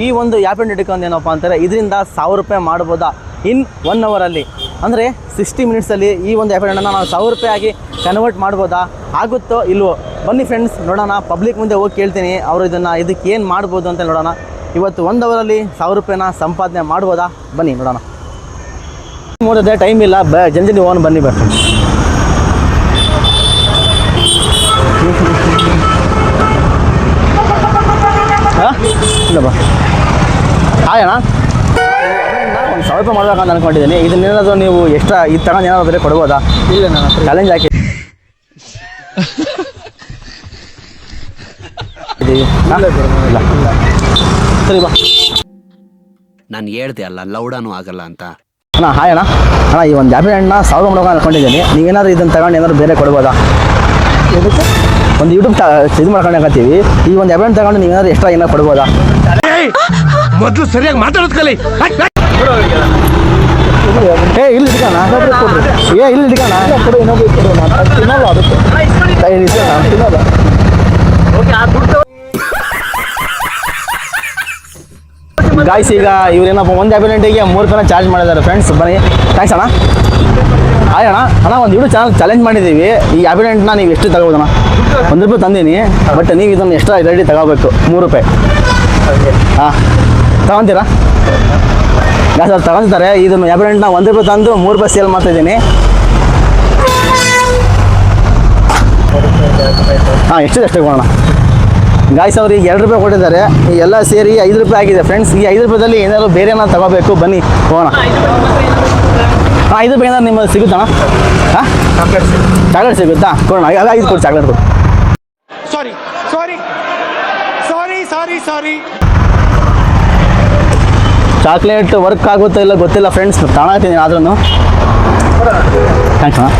ಈ ಒಂದು ಆ್ಯಪ್ ಇಟ್ಕೊಂಡು ಏನಪ್ಪ ಅಂತಾರೆ, ಇದರಿಂದ 1000 ರೂಪಾಯಿ ಮಾಡ್ಬೋದಾ ಇನ್ 1 ಅವರಲ್ಲಿ, ಅಂದರೆ 60 ಮಿನಿಟ್ಸಲ್ಲಿ ಈ ಒಂದು ಆ್ಯಪ್ ನಾವು 1000 ರೂಪಾಯಿ ಆಗಿ ಕನ್ವರ್ಟ್ ಮಾಡ್ಬೋದಾ, ಆಗುತ್ತೋ ಇಲ್ವೋ? ಬನ್ನಿ ಫ್ರೆಂಡ್ಸ್ ನೋಡೋಣ. ಪಬ್ಲಿಕ್ ಮುಂದೆ ಹೋಗಿ ಕೇಳ್ತೀನಿ ಅವರು ಇದಕ್ಕೆ ಏನು ಮಾಡ್ಬೋದು ಅಂತ ನೋಡೋಣ. ಇವತ್ತು 1 ಅವರಲ್ಲಿ 1000 ರೂಪಾಯಿನ ಸಂಪಾದನೆ ಮಾಡ್ಬೋದಾ? ಬನ್ನಿ ನೋಡೋಣ. ನೋಡಿದ್ರೆ ಟೈಮ್ ಇಲ್ಲ, ಜಲ್ದಿ ನೀವು ಹೋಗೋಣ ಬನ್ನಿ ಬರ್ತೀನಿ. ಹಾಂ ಇಲ್ಲ ಬಾ. ಹಾಯ್ ಅಣ್ಣ, ಒಂದು 1000 ರೂಪಾಯಿ ಮಾಡ್ಬೇಕಂತ ಅಂದ್ಕೊಂಡಿದ್ದೀನಿ. ಇದನ್ನೇನಾದರೂ ನೀವು ಎಕ್ಸ್ಟ್ರಾ ಇದು ತಗೊಂಡು ಏನಾದರೂ ಬೇರೆ ಕೊಡ್ಬೋದಾ? ಇಲ್ಲ, ನಾನು ಚಾಲೆಂಜ್ ಹಾಕಿ ಇಲ್ಲ ಸರಿ ಬಾ. ನಾನು ಹೇಳ್ದೆ ಅಲ್ಲ ಲೌಡಾನು ಆಗಲ್ಲ ಅಂತ. ಅಣ್ಣ ಹಾಯ್ ಅಣ್ಣ. ಅಣ್ಣ ಈ ಒಂದು ಆ್ಯಪ್ ಹಣ್ಣು 1000 ಮಾಡ್ಬೇಕು ಅಂದ್ಕೊಂಡಿದ್ದೀನಿ. ನೀವೇನಾದ್ರು ಇದನ್ನು ತಗೊಂಡು ಏನಾದ್ರು ಬೇರೆ ಕೊಡ್ಬೋದಾ? ಇದಕ್ಕೆ ಒಂದು ಯೂಟ್ಯೂಬ್ ಇದು ಮಾಡ್ಕೊಂಡಾಗತ್ತೀವಿ. ಈ ಒಂದು ಆ್ಯಪ್ ತಗೊಂಡು ನೀವೇನಾದ್ರು ಎಕ್ಸ್ಟ್ರಾ ಏನಾದ್ರು ಕೊಡ್ಬೋದಾ? ಮೊದಲು ಸರಿಯಾಗಿ ಮಾತಾಡೋದು ಕಲಿ. ಇಲ್ಲಿ ಇಟ್ಕೋಣ, ಇಲ್ಲಿ ಇಟ್ಕೋಣ, ತಿನ್ನಲ್ಲ ಅದಕ್ಕೆ ತಿನ್ನಲ್ಲ. ಗಾಯ್ಸ್, ಈಗ ಇವ್ರೇನಪ್ಪ ಒಂದು ಆ್ಯಪಿನೆಂಟಿಗೆ 3 ರೂಪಾಯಿನ ಚಾರ್ಜ್ ಮಾಡಿದ್ದಾರೆ ಫ್ರೆಂಡ್ಸ್. ಬನ್ನಿ, ಥ್ಯಾಂಕ್ಸ್ ಅಣ್ಣ. ಹಾಯ್ ಅಣ್ಣ. ಅಣ್ಣ ಒಂದು ಯೂಟ್ಯೂಬ್ ಚಾನಲ್ ಚಾಲೆಂಜ್ ಮಾಡಿದ್ದೀವಿ. ಈ ಆ್ಯಪಿನೆಂಟ್ನ ನೀವು ಎಷ್ಟು ತಗೋಬೋದಣ್ಣ? 1 ರೂಪಾಯಿ ತಂದೀನಿ, ಬಟ್ ನೀವು ಇದನ್ನು ಎಕ್ಸ್ಟ್ರಾ ರೆಡಿ ತಗೋಬೇಕು. 3 ರೂಪಾಯಿ. ಹಾಂ, ತಗೊತೀರಾ? ಗಾಯ್ಸ್ ಅವ್ರು ತಗೊತಾರೆ. ಇದನ್ನು ಆ್ಯಪಿನೆಂಟ್ನ 1 ರೂಪಾಯಿ ತಂದು 3 ರೂಪಾಯಿ ಸೇಲ್ ಮಾಡ್ತಾಯಿದ್ದೀನಿ. ಹಾಂ, ಎಷ್ಟಿದೆ ಅಷ್ಟೇ ಕೊಡೋಣ. ಗಾಯ್ಸ್ ಅವ್ರು ಈಗ 2 ರೂಪಾಯಿ ಕೊಟ್ಟಿದ್ದಾರೆ. ಈ ಎಲ್ಲ ಸೇರಿ 5 ರೂಪಾಯಿ ಆಗಿದೆ ಫ್ರೆಂಡ್ಸ್. ಈ 5 ರೂಪಾಯಿದಲ್ಲಿ ಏನಾದ್ರು ಬೇರೆ ಏನಾದ್ರು ತಗೋಬೇಕು. ಬನ್ನಿ ಹೋಗೋಣ. ಹಾಂ, 5 ರೂಪಾಯಿ ಏನಾದ್ರು ನಿಮ್ಮಲ್ಲಿ ಸಿಗುತ್ತಣ್ಣ? ಹಾಂ, ಚಾಕ್ಲೇಟ್ ಸಿಗುತ್ತಾ? ಕೊಡೋಣ. ಇದು ಕೊಡಿ, ಚಾಕ್ಲೇಟ್ ಕೊಡಿ. ಸಾರಿ ಸಾರಿ ಸಾರಿ ಸಾರಿ ಸಾರಿ ಚಾಕ್ಲೇಟ್ ವರ್ಕ್ ಆಗುತ್ತೋ ಇಲ್ಲ ಗೊತ್ತಿಲ್ಲ ಫ್ರೆಂಡ್ಸ್, ತಗೊಳ್ತೀನಿ ಆದ್ರೂ. ಥ್ಯಾಂಕ್ಸ್ ಅಣ್ಣ.